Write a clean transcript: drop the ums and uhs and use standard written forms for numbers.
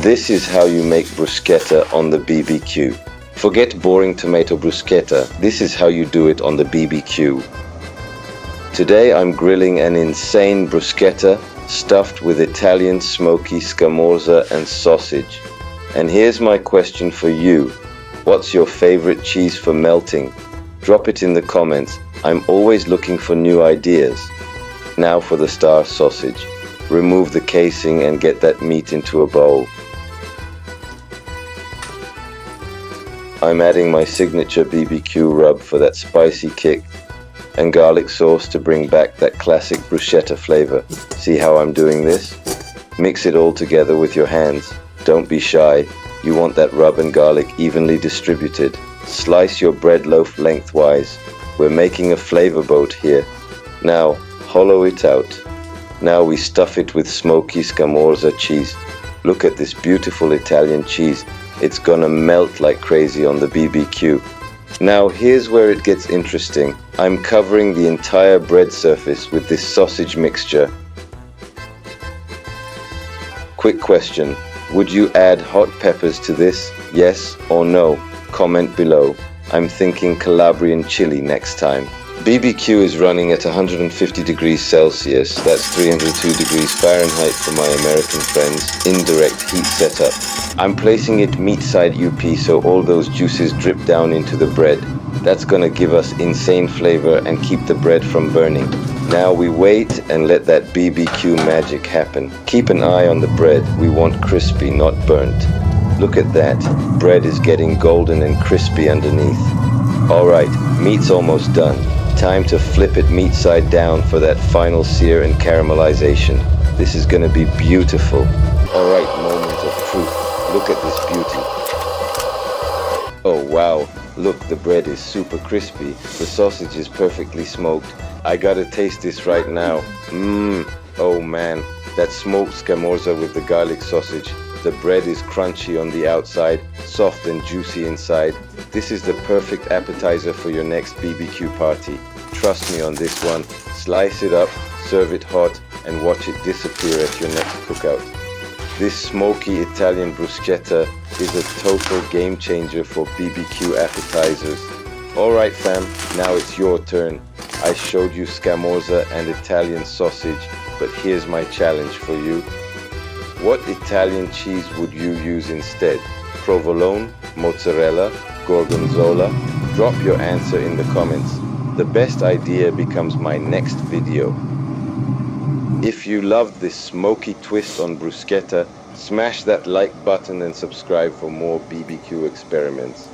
This is how you make bruschetta on the BBQ. Forget boring tomato bruschetta, this is how you do it on the BBQ. Today I'm grilling an insane bruschetta stuffed with Italian smoky scamorza and sausage. And here's my question for you. What's your favorite cheese for melting? Drop it in the comments. I'm always looking for new ideas. Now for the star sausage. Remove the casing and get that meat into a bowl. I'm adding my signature BBQ rub for that spicy kick and garlic sauce to bring back that classic bruschetta flavor. See how I'm doing this? Mix it all together with your hands. Don't be shy. You want that rub and garlic evenly distributed. Slice your bread loaf lengthwise. We're making a flavor boat here. Now, hollow it out. Now we stuff it with smoky scamorza cheese. Look at this beautiful Italian cheese. It's gonna melt like crazy on the BBQ. Now here's where it gets interesting. I'm covering the entire bread surface with this sausage mixture. Quick question. Would you add hot peppers to this? Yes or no? Comment below. I'm thinking Calabrian chili next time. BBQ is running at 150 degrees Celsius, that's 302 degrees Fahrenheit for my American friends, indirect heat setup. I'm placing it meat side UP so all those juices drip down into the bread. That's gonna give us insane flavor and keep the bread from burning. Now we wait and let that BBQ magic happen. Keep an eye on the bread, we want crispy, not burnt. Look at that, bread is getting golden and crispy underneath. Alright, meat's almost done. Time to flip it meat side down for that final sear and caramelization. This is gonna be beautiful. Alright, moment of truth. Look at this beauty. Oh wow, look, the bread is super crispy. The sausage is perfectly smoked. I gotta taste this right now. Oh man, that smoked scamorza with the garlic sausage. The bread is crunchy on the outside, soft and juicy inside. This is the perfect appetizer for your next BBQ party. Trust me on this one. Slice it up, serve it hot, and watch it disappear at your next cookout. This smoky Italian bruschetta is a total game changer for BBQ appetizers. Alright fam, now it's your turn. I showed you scamorza and Italian sausage, but here's my challenge for you. What Italian cheese would you use instead? Provolone, mozzarella, gorgonzola? Drop your answer in the comments. The best idea becomes my next video. If you loved this smoky twist on bruschetta, smash that like button and subscribe for more BBQ experiments.